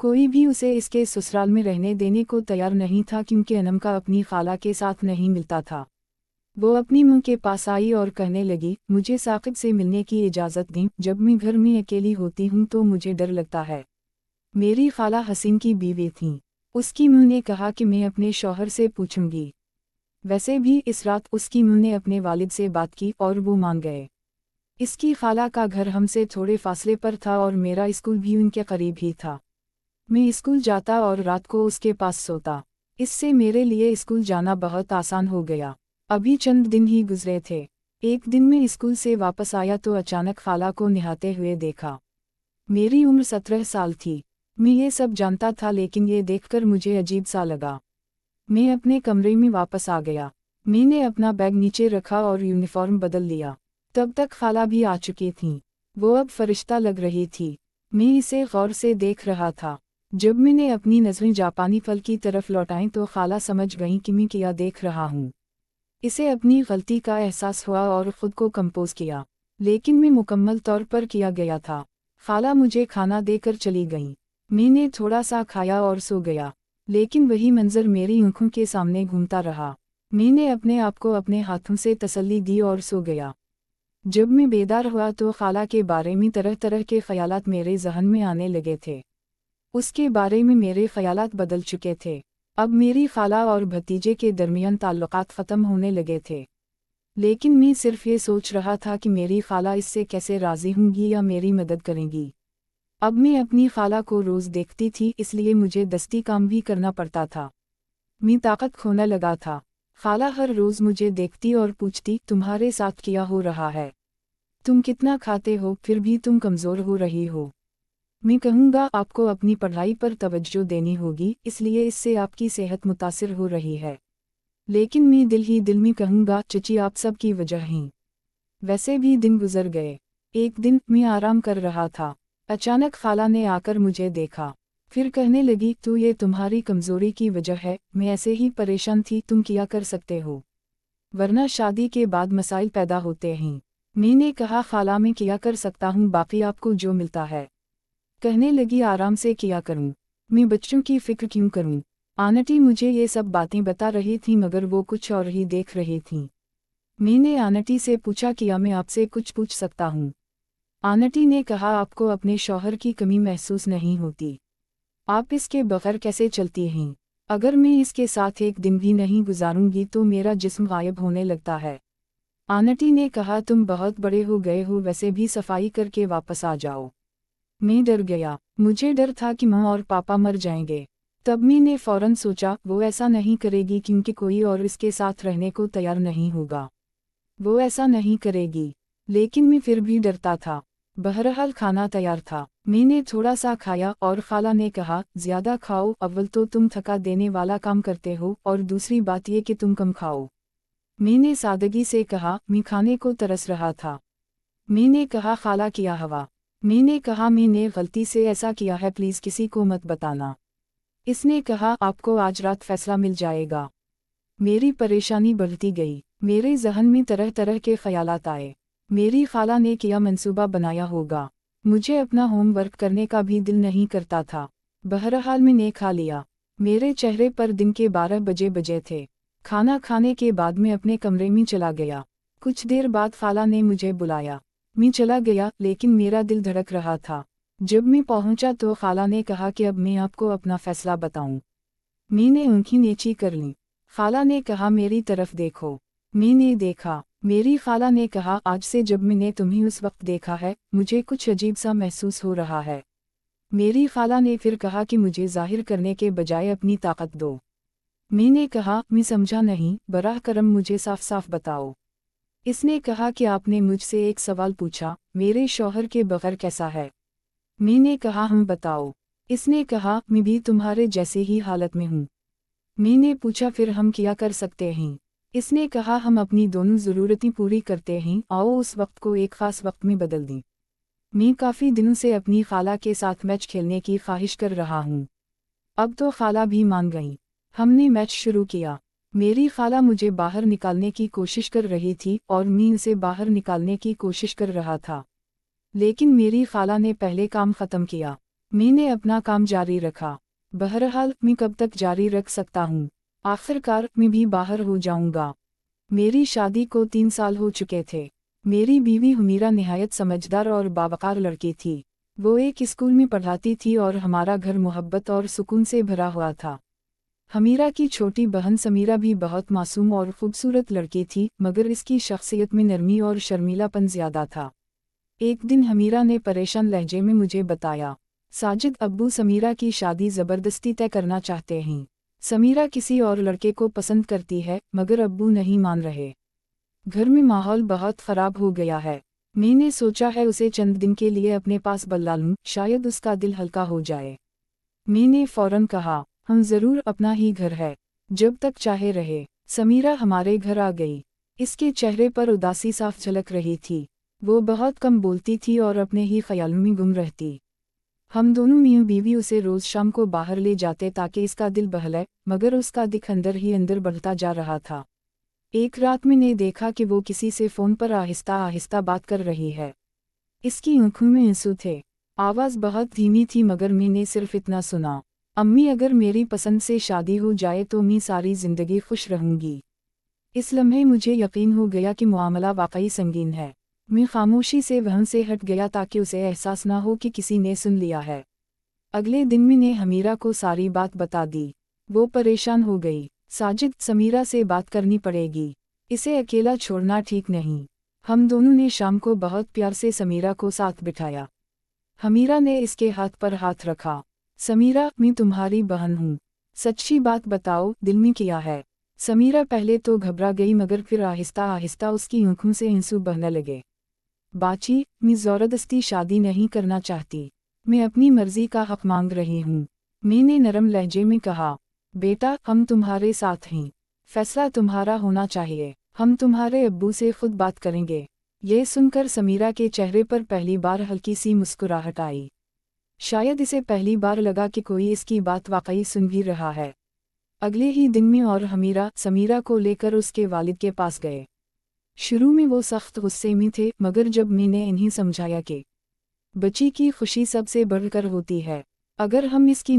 कोई भी उसे इसके ससुराल में रहने देने को तैयार नहीं था क्योंकि अनम का अपनी खाला के साथ नहीं मिलता था। वो अपनी मुंह के पास आई और कहने लगी, मुझे साकिब से मिलने की इजाज़त दें, जब मैं घर में अकेली होती हूँ तो मुझे डर लगता है। मेरी खाला हसीन की बीवी थीं। उसकी मुँह ने कहा कि मैं अपने शौहर से पूछूंगी। वैसे भी इस रात उसकी मुँह ने अपने वालिद से बात की और वो मान गए। इसकी खाला का घर हमसे थोड़े फासले पर था और मेरा स्कूल भी उनके करीब ही था। मैं स्कूल जाता और रात को उसके पास सोता। इससे मेरे लिए स्कूल जाना बहुत आसान हो गया। अभी चंद दिन ही गुजरे थे। एक दिन मैं स्कूल से वापस आया तो अचानक खाला को नहाते हुए देखा। मेरी उम्र 17 साल थी। मैं ये सब जानता था लेकिन ये देखकर मुझे अजीब सा लगा। मैं अपने कमरे में वापस आ गया। मैंने अपना बैग नीचे रखा और यूनिफॉर्म बदल लिया। तब तक खाला भी आ चुकी थीं। वो अब फरिश्ता लग रही थी। मैं इसे गौर से देख रहा था। जब मैंने अपनी नज़रें जापानी फल की तरफ लौटाईं तो खाला समझ गईं कि मैं क्या देख रहा हूँ। इसे अपनी गलती का एहसास हुआ और ख़ुद को कंपोज किया, लेकिन मैं मुकम्मल तौर पर किया गया था। खाला मुझे खाना देकर चली गईं। मैंने थोड़ा सा खाया और सो गया, लेकिन वही मंजर मेरी आंखों के सामने घूमता रहा। मैंने अपने आप को अपने हाथों से तसल्ली दी और सो गया। जब मैं बेदार हुआ तो खाला के बारे में तरह तरह के ख्यालात मेरे जहन में आने लगे थे। उसके बारे में मेरे ख्यालात बदल चुके थे। अब मेरी खाला और भतीजे के दरमियान ताल्लुकात ख़त्म होने लगे थे। लेकिन मैं सिर्फ ये सोच रहा था कि मेरी खाला इससे कैसे राज़ी होंगी या मेरी मदद करेंगी। अब मैं अपनी खाला को रोज़ देखती थी, इसलिए मुझे दस्ती काम भी करना पड़ता था। मैं ताकत खोने लगा था। खाला हर रोज़ मुझे देखती और पूछती, तुम्हारे साथ क्या हो रहा है? तुम कितना खाते हो फिर भी तुम कमज़ोर हो रही हो। मैं कहूँगा आपको अपनी पढ़ाई पर तवज्जो देनी होगी, इसलिए इससे आपकी सेहत मुतासिर हो रही है। लेकिन मैं दिल ही दिल में कहूँगा, चची आप सब की वजह हैं। वैसे भी दिन गुजर गए। एक दिन मैं आराम कर रहा था। अचानक खाला ने आकर मुझे देखा। फिर कहने लगी, तो ये तुम्हारी कमज़ोरी की वजह है, मैं ऐसे ही परेशान थी, तुम क्या कर सकते हो, वरना शादी के बाद मसाइल पैदा होते हैं। मैंने कहा, खाला मैं क्या कर सकता हूँ, बाकी आपको जो मिलता है। कहने लगी, आराम से किया करूं, मैं बच्चों की फिक्र क्यों करूं। आंटी मुझे ये सब बातें बता रही थी मगर वो कुछ और ही देख रही थीं। मैंने आंटी से पूछा, क्या मैं आपसे कुछ पूछ सकता हूं? आंटी ने कहा, आपको अपने शौहर की कमी महसूस नहीं होती? आप इसके बगैर कैसे चलती हैं? अगर मैं इसके साथ एक दिन भी नहीं गुजारूंगी तो मेरा जिस्म गायब होने लगता है। आंटी ने कहा, तुम बहुत बड़े हो गए हो, वैसे भी सफाई करके वापस आ जाओ। मैं डर गया। मुझे डर था कि माँ और पापा मर जाएंगे। तब मैंने फौरन सोचा, वो ऐसा नहीं करेगी क्योंकि कोई और इसके साथ रहने को तैयार नहीं होगा। वो ऐसा नहीं करेगी। लेकिन मैं फिर भी डरता था। बहरहाल खाना तैयार था। मैंने थोड़ा सा खाया और खाला ने कहा, ज्यादा खाओ, अव्वल तो तुम थका देने वाला काम करते हो और दूसरी बात ये कि तुम कम खाओ। मैंने सादगी से कहा, मैं खाने को तरस रहा था। मैंने कहा, खाला क्या हवा? मैंने कहा, मैंने गलती से ऐसा किया है, प्लीज़ किसी को मत बताना। इसने कहा, आपको आज रात फैसला मिल जाएगा। मेरी परेशानी बढ़ती गई। मेरे जहन में तरह तरह के ख्यालात आए। मेरी खाला ने क्या मंसूबा बनाया होगा। मुझे अपना होमवर्क करने का भी दिल नहीं करता था। बहरहाल मैंने खा लिया। मेरे चेहरे पर दिन के 12 बजे थे। खाना खाने के बाद मैं अपने कमरे में चला गया। कुछ देर बाद खाला ने मुझे बुलाया। मैं चला गया, लेकिन मेरा दिल धड़क रहा था। जब मैं पहुंचा तो खाला ने कहा कि अब मैं आपको अपना फैसला बताऊं। मैंने आंखें नीची कर लीं। खाला ने कहा, मेरी तरफ देखो। मैंने देखा। मेरी खाला ने कहा, आज से जब मैंने तुम्हें उस वक्त देखा है, मुझे कुछ अजीब सा महसूस हो रहा है। मेरी खाला ने फिर कहा कि मुझे जाहिर करने के बजाय अपनी ताकत दो। मैंने कहा, मैं समझा नहीं, बराह करम मुझे साफ साफ बताओ। इसने कहा कि आपने मुझसे एक सवाल पूछा, मेरे शौहर के बगैर कैसा है? मैंने कहा, हम बताओ। इसने कहा, मैं भी तुम्हारे जैसे ही हालत में हूँ। मैंने पूछा, फिर हम क्या कर सकते हैं? इसने कहा, हम अपनी दोनों ज़रूरतें पूरी करते हैं, आओ उस वक्त को एक ख़ास वक्त में बदल दें। मैं काफ़ी दिनों से अपनी खाला के साथ मैच खेलने की ख्वाहिश कर रहा हूँ। अब तो खाला भी मान गई। हमने मैच शुरू किया। मेरी खाला मुझे बाहर निकालने की कोशिश कर रही थी और मैं उसे बाहर निकालने की कोशिश कर रहा था। लेकिन मेरी खाला ने पहले काम ख़त्म किया। मैं ने अपना काम जारी रखा। बहरहाल मैं कब तक जारी रख सकता हूँ? आखिरकार मैं भी बाहर हो जाऊंगा। मेरी शादी को 3 साल हो चुके थे। मेरी बीवी हुमीरा निहायत समझदार और बावकार लड़की थी। वो एक स्कूल में पढ़ाती थी और हमारा घर मोहब्बत और सुकून से भरा हुआ था। हमीरा की छोटी बहन समीरा भी बहुत मासूम और खूबसूरत लड़की थी, मगर इसकी शख्सियत में नरमी और शर्मीलापन ज़्यादा था। एक दिन हमीरा ने परेशान लहजे में मुझे बताया, साजिद, अब्बू समीरा की शादी ज़बरदस्ती तय करना चाहते हैं। समीरा किसी और लड़के को पसंद करती है, मगर अब्बू नहीं मान रहे। घर में माहौल बहुत ख़राब हो गया है। मैंने सोचा है उसे चंद दिन के लिए अपने पास बुला लूं, शायद उसका दिल हल्का हो जाए। मैंने फौरन कहा, हम ज़रूर, अपना ही घर है, जब तक चाहे रहे। समीरा हमारे घर आ गई। इसके चेहरे पर उदासी साफ झलक रही थी। वो बहुत कम बोलती थी और अपने ही ख्यालों में गुम रहती। हम दोनों मियाँ बीवी उसे रोज़ शाम को बाहर ले जाते ताकि इसका दिल बहले, मगर उसका दिल अंदर ही अंदर बढ़ता जा रहा था। एक रात मैंने देखा कि वो किसी से फ़ोन पर आहिस्ता आहिस्ता बात कर रही है। इसकी आंखों में आंसू थे। आवाज़ बहुत धीमी थी, मगर मैंने सिर्फ इतना सुना, अम्मी, अगर मेरी पसंद से शादी हो जाए तो मैं सारी ज़िंदगी खुश रहूँगी। इस लम्हे मुझे यकीन हो गया कि मामला वाकई संगीन है। मैं खामोशी से वहाँ से हट गया ताकि उसे एहसास ना हो कि किसी ने सुन लिया है। अगले दिन मैंने हमीरा को सारी बात बता दी। वो परेशान हो गई। साजिद, समीरा से बात करनी पड़ेगी, इसे अकेला छोड़ना ठीक नहीं। हम दोनों ने शाम को बहुत प्यार से समीरा को साथ बिठाया। हमीरा ने इसके हाथ पर हाथ रखा। समीरा, मैं तुम्हारी बहन हूँ, सच्ची बात बताओ, दिल में क्या है? समीरा पहले तो घबरा गई, मगर फिर आहिस्ता आहिस्ता उसकी आंखों से आंसू बहने लगे। बाची, मैं ज़बरदस्ती शादी नहीं करना चाहती, मैं अपनी मर्जी का हक मांग रही हूँ। मैंने नरम लहजे में कहा, बेटा, हम तुम्हारे साथ हैं, फैसला तुम्हारा होना चाहिए, हम तुम्हारे अब्बू से खुद बात करेंगे। ये सुनकर समीरा के चेहरे पर पहली बार हल्की सी मुस्कुराहट आई। शायद इसे पहली बार लगा कि कोई इसकी बात वाकई सुन भी रहा है। अगले ही दिन में और हमीरा समीरा को लेकर उसके वालिद के पास गए। शुरू में वो सख्त गुस्से में थे, मगर जब मैंने इन्हें समझाया कि बच्ची की खुशी सबसे बढ़कर होती है, अगर हम इसकी